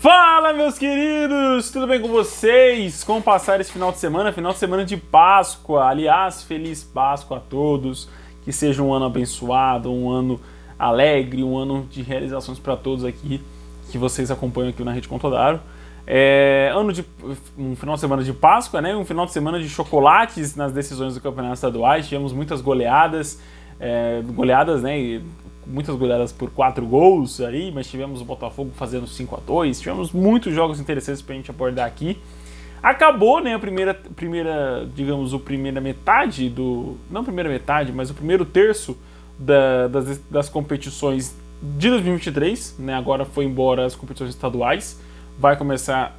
Fala, meus queridos! Tudo bem com vocês? Como passar esse final de semana? Final de semana de Páscoa. Aliás, feliz Páscoa a todos. Que seja um ano abençoado, um ano alegre, um ano de realizações para todos aqui que vocês acompanham aqui na Rede Contodaro. Um final de semana de Páscoa, né? Um final de semana de chocolates nas decisões do campeonato estaduais. Tivemos muitas goleadas, né? Muitas goleadas por 4 gols aí, mas tivemos o Botafogo fazendo 5-2, tivemos muitos jogos interessantes pra gente abordar aqui. Acabou, né, a primeira metade não primeira metade, mas o primeiro terço das competições de 2023, né, agora foi embora as competições estaduais, vai começar,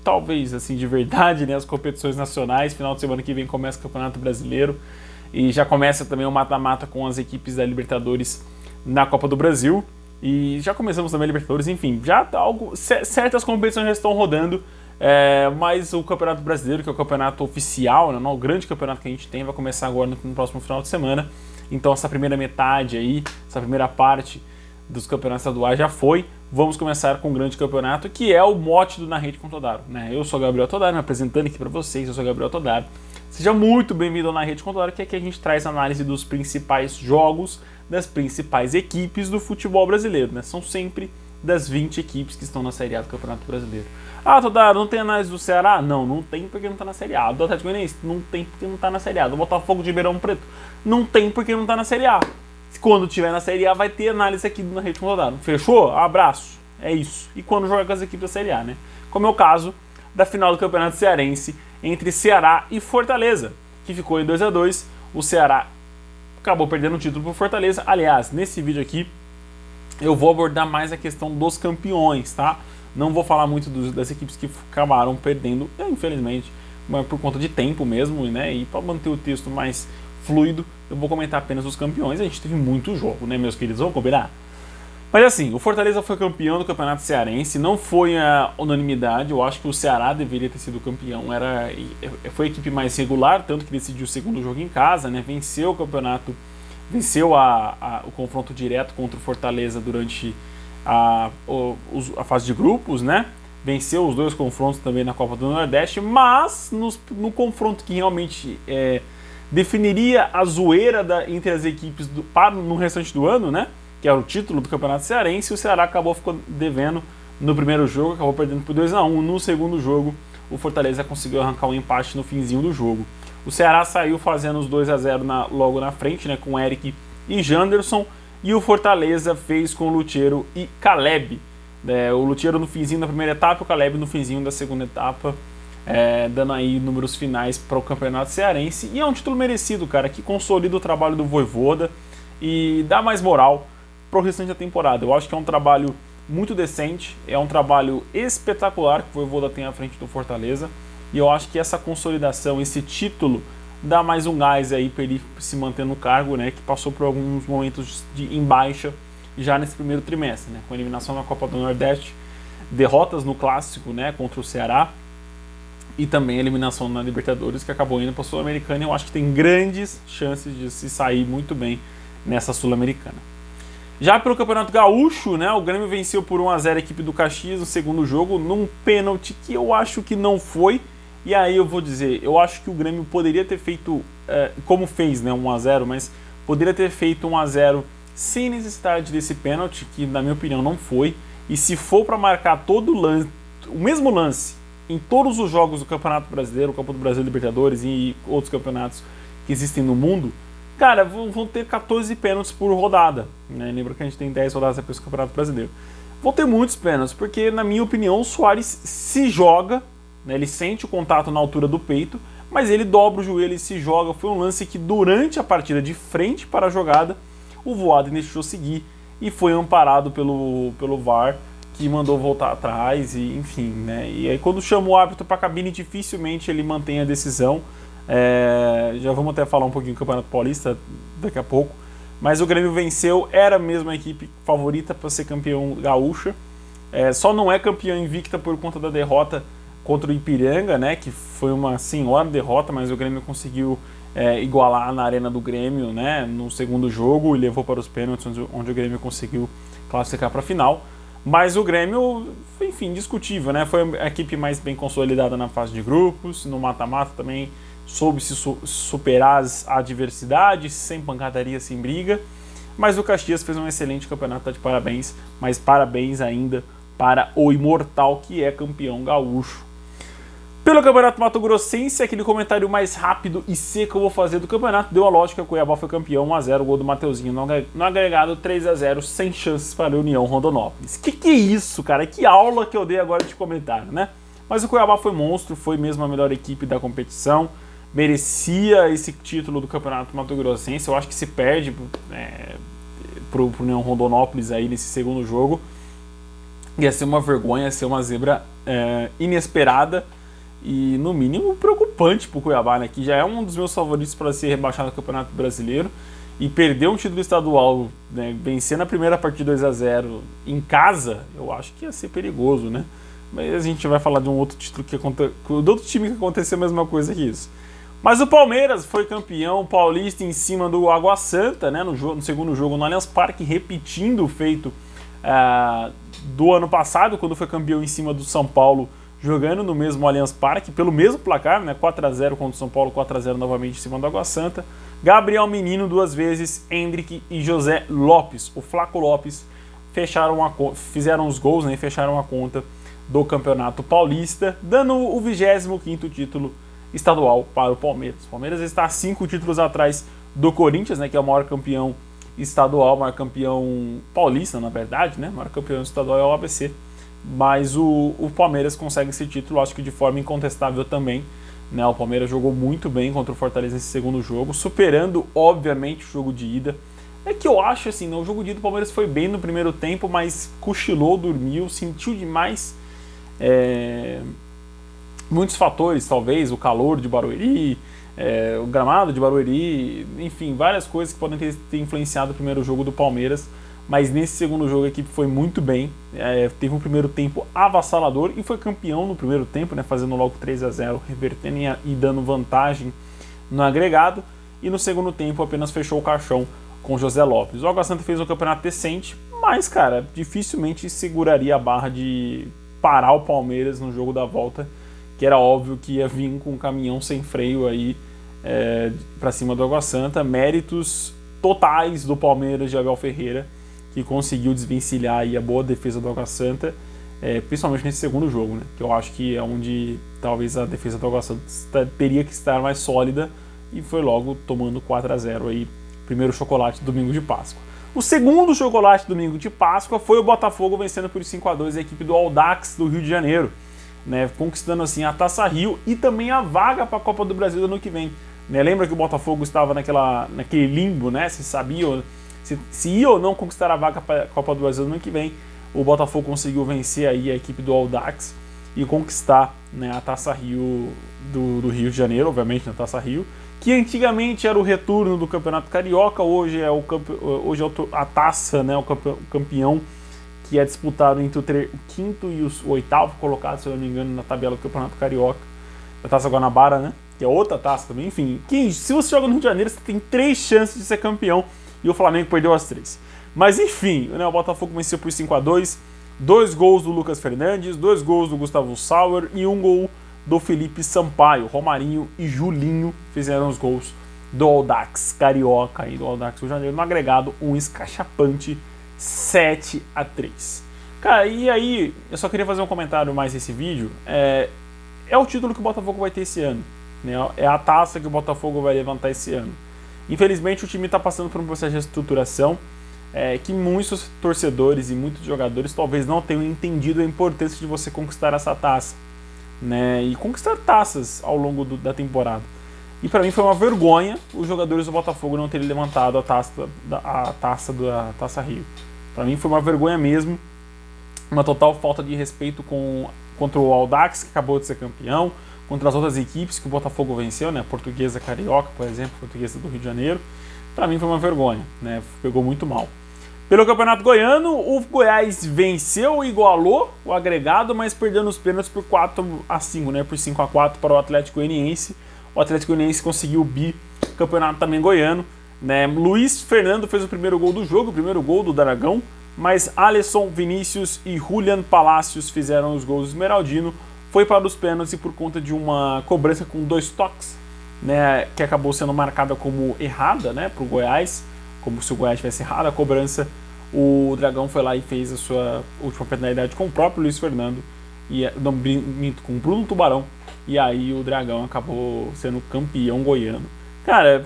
talvez, assim, de verdade, né, as competições nacionais, final de semana que vem começa o Campeonato Brasileiro, e já começa também o mata-mata com as equipes da Libertadores na Copa do Brasil, e já começamos também a Libertadores, enfim, certas competições já estão rodando, mas o Campeonato Brasileiro, que é o campeonato oficial, né, o grande campeonato que a gente tem, vai começar agora no próximo final de semana. Então essa primeira metade aí, essa primeira parte dos campeonatos estaduais já foi. Vamos começar com o grande campeonato, que é o mote do Na Rede Contodaro, né? Eu sou o Gabriel Todaro, me apresentando aqui para vocês, eu sou o Gabriel Todaro. Seja muito bem-vindo ao Na Rede Contodaro, que aqui a gente traz análise dos principais jogos das principais equipes do futebol brasileiro, né? São sempre das 20 equipes que estão na Série A do Campeonato Brasileiro. Ah, Todaro, não tem análise do Ceará? Não tem porque não tá na Série A. Do Atlético Goianiense? Não tem porque não tá na Série A. Do Botafogo de Ribeirão Preto? Não tem porque não tá na Série A. Quando tiver na Série A vai ter análise aqui Na Rede Contodaro. Fechou? Abraço. É isso. E quando jogar com as equipes da Série A, né? Como é o caso da final do Campeonato Cearense entre Ceará e Fortaleza, que ficou em 2-2. O Ceará acabou perdendo o título pro Fortaleza. Aliás, nesse vídeo aqui eu vou abordar mais a questão dos campeões, tá? Não vou falar muito das equipes que acabaram perdendo, infelizmente, mas por conta de tempo mesmo, né? E para manter o texto mais fluido, eu vou comentar apenas os campeões. A gente teve muito jogo, né, meus queridos? Vamos combinar? Mas assim, o Fortaleza foi campeão do Campeonato Cearense, não foi a unanimidade, eu acho que o Ceará deveria ter sido campeão, foi a equipe mais regular, tanto que decidiu o segundo jogo em casa, né, venceu o campeonato, venceu o confronto direto contra o Fortaleza durante a fase de grupos, né, venceu os 2 confrontos também na Copa do Nordeste, mas no confronto que realmente definiria a zoeira entre as equipes no restante do ano, né, que era o título do Campeonato Cearense, o Ceará ficou devendo no primeiro jogo, acabou perdendo por 2-1. No segundo jogo, o Fortaleza conseguiu arrancar um empate no finzinho do jogo. O Ceará saiu fazendo os 2-0 logo na frente, né, com Eric e Janderson, e o Fortaleza fez com Lutero e Caleb. O Lutero no finzinho da primeira etapa e o Caleb no finzinho da segunda etapa, dando aí números finais para o Campeonato Cearense. E é um título merecido, cara, que consolida o trabalho do Vojvoda e dá mais moral pro restante da temporada. Eu acho que é um trabalho muito decente, é um trabalho espetacular que o Vojvoda tem à frente do Fortaleza, e eu acho que essa consolidação, esse título, dá mais um gás aí para ele se manter no cargo, né, que passou por alguns momentos em baixa já nesse primeiro trimestre, né, com a eliminação na Copa do Nordeste, derrotas no Clássico, né, contra o Ceará, e também a eliminação na Libertadores, que acabou indo para a Sul-Americana, e eu acho que tem grandes chances de se sair muito bem nessa Sul-Americana. Já pelo Campeonato Gaúcho, né, o Grêmio venceu por 1-0 a equipe do Caxias no segundo jogo, num pênalti que eu acho que não foi. E aí eu vou dizer, eu acho que o Grêmio poderia ter feito, como fez, né, 1-0, mas poderia ter feito 1-0 sem necessidade desse pênalti, que na minha opinião não foi. E se for para marcar o mesmo lance em todos os jogos do Campeonato Brasileiro, Copa do Brasil, Libertadores e outros campeonatos que existem no mundo, cara, vão ter 14 pênaltis por rodada, né? Lembra que a gente tem 10 rodadas depois do Campeonato Brasileiro. Vão ter muitos pênaltis, porque, na minha opinião, o Suárez se joga, né? Ele sente o contato na altura do peito, mas ele dobra o joelho e se joga. Foi um lance que, durante a partida, de frente para a jogada, o Voaden deixou seguir e foi amparado pelo VAR, que mandou voltar atrás, e enfim, né? E aí, quando chama o árbitro para a cabine, dificilmente ele mantém a decisão. Já vamos até falar um pouquinho do Campeonato Paulista daqui a pouco, mas o Grêmio venceu, era mesmo a equipe favorita para ser campeão gaúcha, só não é campeão invicta por conta da derrota contra o Ipiranga, né, que foi uma senhora derrota, mas o Grêmio conseguiu igualar na arena do Grêmio, né, no segundo jogo, e levou para os pênaltis, onde o Grêmio conseguiu classificar para a final. Mas o Grêmio, enfim, discutível, né? Foi a equipe mais bem consolidada na fase de grupos, no mata-mata também soube se superar as adversidades, sem pancadaria, sem briga. Mas o Caxias fez um excelente campeonato, tá de parabéns, mas parabéns ainda para o Imortal, que é campeão gaúcho. Pelo Campeonato Mato Grossense, aquele comentário mais rápido e seco que eu vou fazer do campeonato, deu a lógica, o Cuiabá foi campeão, 1x0, gol do Mateuzinho no agregado, 3x0, sem chances para a União Rondonópolis. Que é isso, cara? Que aula que eu dei agora de comentário, né? Mas o Cuiabá foi monstro, foi mesmo a melhor equipe da competição, merecia esse título do Campeonato Mato Grossense. Eu acho que se perde pro União Rondonópolis aí nesse segundo jogo. Ia ser uma vergonha, ia ser uma zebra inesperada e, no mínimo, preocupante pro Cuiabá, né? Que já é um dos meus favoritos para ser rebaixado no Campeonato Brasileiro. E perder um título estadual, né, vencendo a primeira partida 2x0 em casa, eu acho que ia ser perigoso, né? Mas a gente vai falar de um outro título do outro time que aconteceu a mesma coisa que isso. Mas o Palmeiras foi campeão paulista em cima do Água Santa, né, no segundo jogo no Allianz Parque, repetindo o feito do ano passado, quando foi campeão em cima do São Paulo, jogando no mesmo Allianz Parque, pelo mesmo placar, né, 4x0 contra o São Paulo, 4x0 novamente em cima do Água Santa. Gabriel Menino 2 vezes, Hendrick e José Lopes, o Flaco Lopes, fizeram os gols, né, e fecharam a conta do Campeonato Paulista, dando o 25º título estadual para o Palmeiras. O Palmeiras está a 5 títulos atrás do Corinthians, né, que é o maior campeão estadual, maior campeão paulista, na verdade, né, maior campeão estadual é o ABC. Mas o Palmeiras consegue esse título, acho que de forma incontestável também, né? O Palmeiras jogou muito bem contra o Fortaleza nesse segundo jogo, superando, obviamente, o jogo de ida. É que eu acho assim, né, o jogo de ida do Palmeiras foi bem no primeiro tempo, mas cochilou, dormiu, sentiu demais muitos fatores, talvez, o calor de Barueri, o gramado de Barueri, enfim, várias coisas que podem ter influenciado o primeiro jogo do Palmeiras. Mas nesse segundo jogo a equipe foi muito bem, teve um primeiro tempo avassalador e foi campeão no primeiro tempo, né, fazendo logo 3x0, revertendo e dando vantagem no agregado. E no segundo tempo apenas fechou o caixão com José Lopes. O Água Santa fez um campeonato decente, mas, cara, dificilmente seguraria a barra de parar o Palmeiras no jogo da volta, que era óbvio que ia vir com um caminhão sem freio aí para cima do Água Santa. Méritos totais do Palmeiras de Abel Ferreira, que conseguiu desvencilhar aí a boa defesa do Água Santa, principalmente nesse segundo jogo, né? Que eu acho que é onde talvez a defesa do Água Santa teria que estar mais sólida, e foi logo tomando 4x0 aí, primeiro chocolate domingo de Páscoa. O segundo chocolate domingo de Páscoa foi o Botafogo vencendo por 5x2 a equipe do Audax do Rio de Janeiro, né? Conquistando assim a Taça Rio e também a vaga para a Copa do Brasil do ano que vem, né? Lembra que o Botafogo estava naquele limbo, né? Se sabia se ia ou não conquistar a vaga para a Copa do Brasil no ano que vem. O Botafogo conseguiu vencer aí a equipe do Audax e conquistar, né, a Taça Rio do Rio de Janeiro, obviamente na Taça Rio, que antigamente era o retorno do Campeonato Carioca, hoje é a taça, né, o campeão, que é disputado entre o quinto e o oitavo colocado, se eu não me engano, na tabela do Campeonato Carioca, a Taça Guanabara, né, que é outra taça também. Enfim, se você joga no Rio de Janeiro, você tem 3 chances de ser campeão, e o Flamengo perdeu as 3. Mas enfim, né, o Botafogo venceu por 5x2, 2 gols do Lucas Fernandes, 2 gols do Gustavo Sauer e 1 gol do Felipe Sampaio. Romarinho e Julinho fizeram os gols do Audax Carioca e do Audax Rio de Janeiro, no agregado um escachapante 7x3. Cara, e aí eu só queria fazer um comentário mais nesse vídeo. É o título que o Botafogo vai ter esse ano, né? É a taça que o Botafogo vai levantar esse ano. Infelizmente o time está passando por um processo de estruturação que muitos torcedores e muitos jogadores talvez não tenham entendido a importância de você conquistar essa taça, né? E conquistar taças ao longo da temporada. E para mim foi uma vergonha os jogadores do Botafogo não terem levantado a taça da Taça Rio. Para mim foi uma vergonha mesmo, uma total falta de respeito contra o Audax, que acabou de ser campeão, contra as outras equipes que o Botafogo venceu, né? A Portuguesa Carioca, por exemplo, a Portuguesa do Rio de Janeiro. Para mim foi uma vergonha, né? Pegou muito mal. Pelo Campeonato Goiano, o Goiás venceu e igualou o agregado, mas perdeu nos pênaltis por 4x5, né? Por 5x4 para o Atlético Goianiense. O Atlético Goianiense conseguiu o bicampeonato também goiano, né? Luiz Fernando fez o primeiro gol do jogo, o primeiro gol do Dragão, mas Alisson, Vinícius e Julian Palacios fizeram os gols do Esmeraldino. Foi para os pênaltis e por conta de uma cobrança com 2 toques, né, que acabou sendo marcada como errada, né, para o Goiás, como se o Goiás tivesse errado a cobrança, o Dragão foi lá e fez a sua última penalidade com o próprio Luiz Fernando, com o Bruno Tubarão, e aí o Dragão acabou sendo campeão goiano. Cara,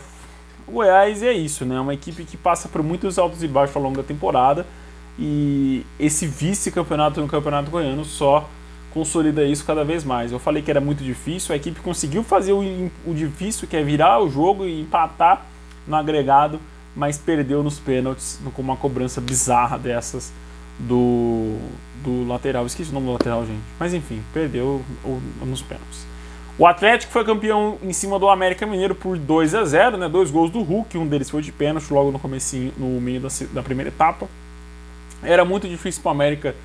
o Goiás é isso, né, uma equipe que passa por muitos altos e baixos ao longo da temporada, e esse vice-campeonato no Campeonato Goiano só consolida isso cada vez mais. Eu falei que era muito difícil, a equipe conseguiu fazer o difícil, que é virar o jogo e empatar no agregado, mas perdeu nos pênaltis com uma cobrança bizarra dessas do lateral. Esqueci o nome do lateral, gente. Mas enfim, perdeu nos pênaltis. O Atlético foi campeão em cima do América Mineiro por 2-0, né? 2 gols do Hulk, um deles foi de pênalti logo no comecinho, no meio da primeira etapa. Era muito difícil para o América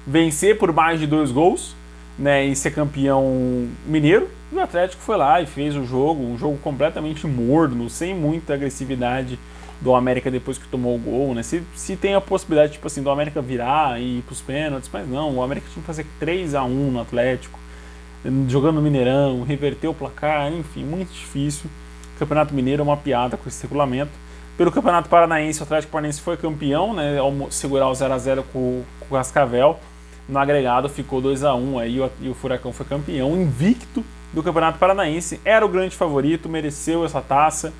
vencer por mais de 2 gols, né, e ser campeão mineiro. E o Atlético foi lá e fez o jogo, um jogo completamente morno, sem muita agressividade do América depois que tomou o gol, né? Se tem a possibilidade, tipo assim, do América virar e ir pros pênaltis, mas não, o América tinha que fazer 3-1 no Atlético, jogando no Mineirão, reverter o placar, enfim, muito difícil. O Campeonato Mineiro é uma piada com esse regulamento. Pelo Campeonato Paranaense, o Atlético Paranaense foi campeão, né, ao segurar o 0-0 com o Cascavel. No agregado ficou 2-1 aí, e o Furacão foi campeão, invicto do Campeonato Paranaense, era o grande favorito, mereceu essa taça,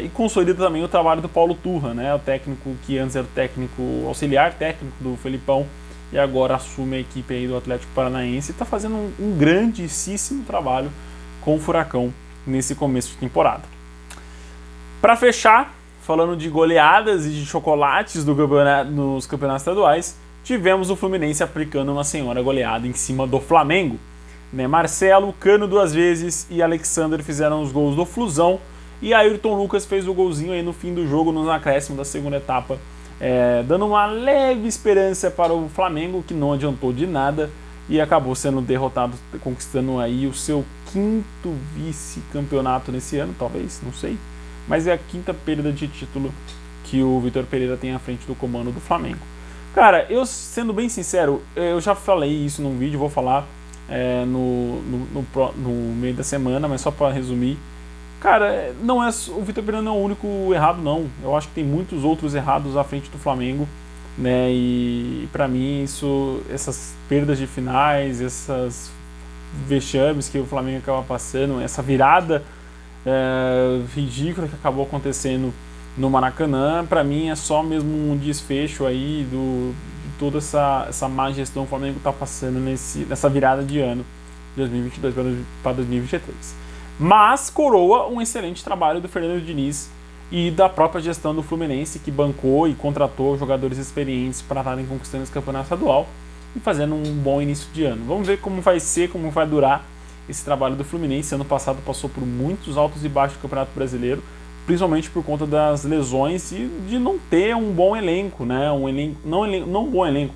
e consolida também o trabalho do Paulo Turra, né, o técnico que antes era o técnico auxiliar técnico do Felipão e agora assume a equipe aí do Atlético Paranaense e está fazendo um grandíssimo trabalho com o Furacão nesse começo de temporada. Para fechar, falando de goleadas e de chocolates nos campeonatos estaduais, tivemos o Fluminense aplicando uma senhora goleada em cima do Flamengo. Né? Marcelo, Cano 2 vezes e Alexander fizeram os gols do Flusão. E Ayrton Lucas fez o golzinho aí no fim do jogo, no acréscimo da segunda etapa, dando uma leve esperança para o Flamengo, que não adiantou de nada e acabou sendo derrotado, conquistando aí o seu 5º vice-campeonato nesse ano, talvez, não sei. Mas é a 5ª perda de título que o Vitor Pereira tem à frente do comando do Flamengo. Cara, eu sendo bem sincero, eu já falei isso num vídeo, vou falar no meio da semana, mas só para resumir. Cara, o Vitor Pereira não é o único errado, não. Eu acho que tem muitos outros errados à frente do Flamengo, né? E para mim essas perdas de finais, essas vexames que o Flamengo acaba passando, essa virada ridícula que acabou acontecendo no Maracanã, para mim é só mesmo um desfecho aí de toda essa má gestão que o Flamengo está passando nessa virada de ano, 2022 para 2023. Mas coroa um excelente trabalho do Fernando Diniz e da própria gestão do Fluminense, que bancou e contratou jogadores experientes para estarem conquistando esse campeonato estadual e fazendo um bom início de ano. Vamos ver como vai ser, como vai durar esse trabalho do Fluminense. Ano passado passou por muitos altos e baixos do Campeonato Brasileiro, principalmente por conta das lesões e de não ter um bom elenco, né? Não um bom elenco,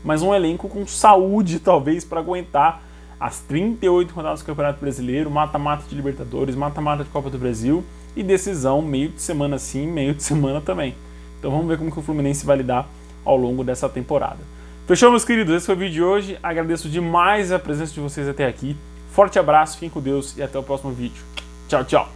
mas um elenco com saúde, talvez, para aguentar as 38 rodadas do Campeonato Brasileiro, mata-mata de Libertadores, mata-mata de Copa do Brasil e decisão meio de semana sim, meio de semana também. Então vamos ver como que o Fluminense vai lidar ao longo dessa temporada. Fechou, meus queridos? Esse foi o vídeo de hoje. Agradeço demais a presença de vocês até aqui. Forte abraço, fiquem com Deus e até o próximo vídeo. Tchau, tchau!